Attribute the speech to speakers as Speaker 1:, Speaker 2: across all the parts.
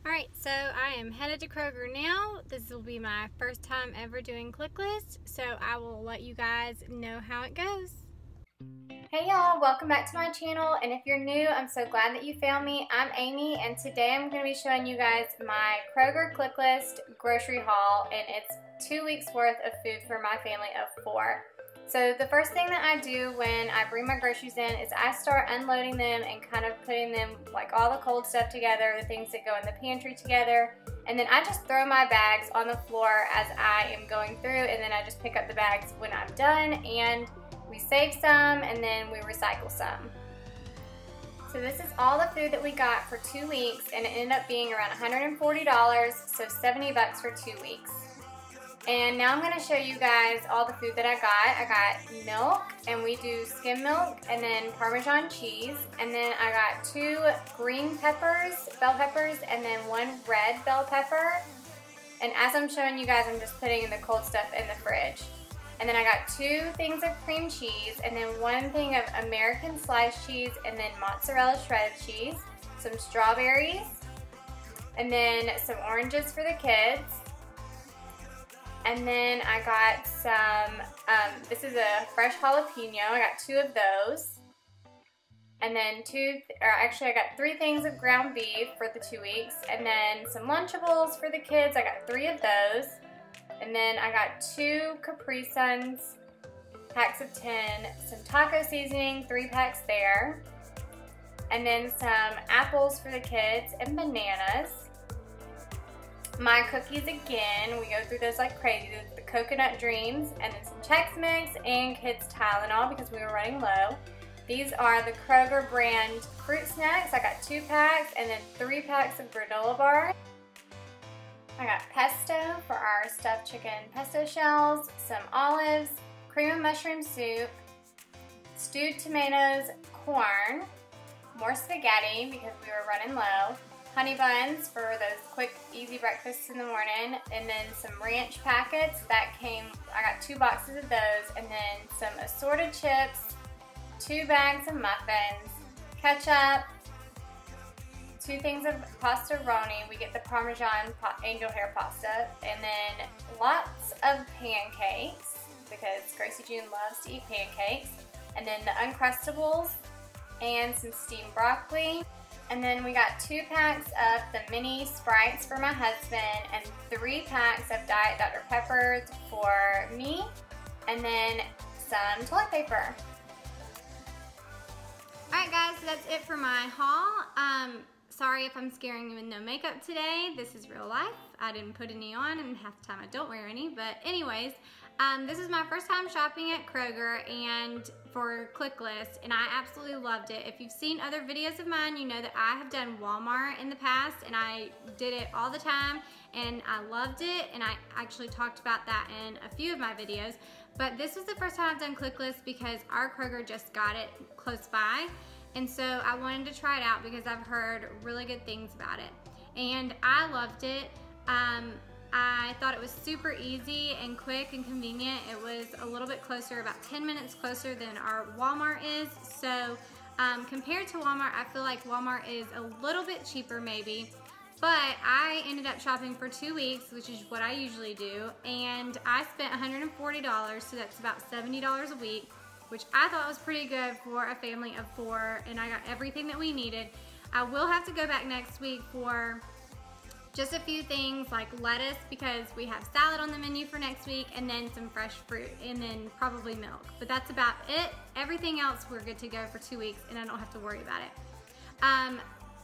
Speaker 1: Alright, so I am headed to Kroger now. This will be my first time ever doing Clicklist, so I will let you guys know how it goes. Hey y'all, welcome back to my channel, and if you're new, I'm so glad that you found me. I'm Amy, and today I'm going to be showing you guys my Kroger Clicklist grocery haul, and it's 2 weeks worth of food for my family of 4. So the first thing that I do when I bring my groceries in is I start unloading them and kind of putting them, like all the cold stuff together, the things that go in the pantry together, and then I just throw my bags on the floor as I am going through, and then I just pick up the bags when I'm done, and we save some and then we recycle some. So this is all the food that we got for 2 weeks, and it ended up being around $140, so 70 bucks for 2 weeks. And now I'm going to show you guys all the food that I got. I got milk, and we do skim milk, and then Parmesan cheese, and then I got 2 green peppers, bell peppers, and then 1 red bell pepper. And as I'm showing you guys, I'm just putting the cold stuff in the fridge. And then I got 2 things of cream cheese, and then 1 thing of American sliced cheese, and then mozzarella shredded cheese, some strawberries, and then some oranges for the kids. And then I got some, this is a fresh jalapeno. I got 2 of those. And then I got 3 things of ground beef for the 2 weeks. And then some Lunchables for the kids. I got 3 of those. And then I got 2 Capri Suns, packs of 10, some taco seasoning, 3 packs there. And then some apples for the kids and bananas. My cookies again, we go through those like crazy. The coconut dreams, and then some Chex Mix and kids Tylenol because we were running low. These are the Kroger brand fruit snacks. I got 2 packs and then 3 packs of granola bars. I got pesto for our stuffed chicken pesto shells, some olives, cream of mushroom soup, stewed tomatoes, corn, more spaghetti because we were running low, honey buns for those quick, easy breakfasts in the morning, and then some ranch packets that came, I got 2 boxes of those, and then some assorted chips, 2 bags of muffins, ketchup, 2 things of pasta-roni. We get the Parmesan angel hair pasta, and then lots of pancakes because Gracie June loves to eat pancakes, and then the Uncrustables and some steamed broccoli. And then we got 2 packs of the mini Sprites for my husband and 3 packs of Diet Dr. Peppers for me, and then some toilet paper. Alright guys, so that's it for my haul. Sorry if I'm scaring you with no makeup today. This is real life. I didn't put any on, and half the time I don't wear any. But anyways, this is my first time shopping at Kroger and for Clicklist, and I absolutely loved it. If you've seen other videos of mine, you know that I have done Walmart in the past, and I did it all the time, and I loved it, and I actually talked about that in a few of my videos. But this was the first time I've done Clicklist because our Kroger just got it close by. And so I wanted to try it out because I've heard really good things about it. And I loved it. I thought it was super easy and quick and convenient. It was a little bit closer, about 10 minutes closer than our Walmart is. So compared to Walmart, I feel like Walmart is a little bit cheaper maybe. But I ended up shopping for 2 weeks, which is what I usually do. And I spent $140, so that's about $70 a week, which I thought was pretty good for a family of 4, and I got everything that we needed. I will have to go back next week for just a few things like lettuce because we have salad on the menu for next week, and then some fresh fruit, and then probably milk. But that's about it. Everything else we're good to go for 2 weeks, and I don't have to worry about it.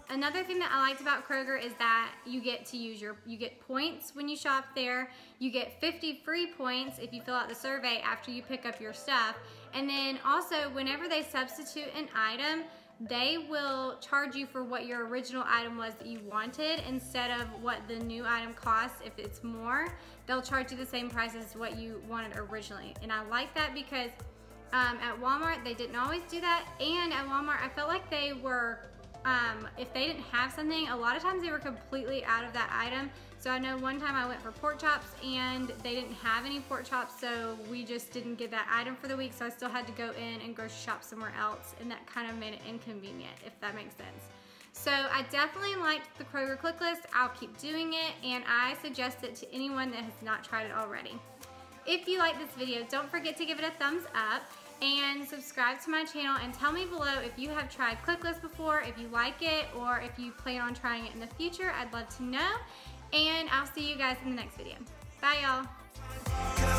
Speaker 1: Another thing that I liked about Kroger is that you get to use you get points when you shop there. You get 50 free points if you fill out the survey after you pick up your stuff. And then also, whenever they substitute an item, they will charge you for what your original item was that you wanted instead of what the new item costs. If it's more, they'll charge you the same price as what you wanted originally. And I like that because at Walmart, they didn't always do that. And at Walmart, I felt like they were if they didn't have something, a lot of times they were completely out of that item. So I know one time I went for pork chops and they didn't have any pork chops, so we just didn't get that item for the week, so I still had to go in and grocery shop somewhere else, and that kind of made it inconvenient, if that makes sense. So I definitely liked the Kroger Clicklist. I'll keep doing it, and I suggest it to anyone that has not tried it already. If you like this video, don't forget to give it a thumbs up and subscribe to my channel, and tell me below if you have tried Clicklist before, if you like it, or if you plan on trying it in the future. I'd love to know, and I'll see you guys in the next video. Bye, y'all.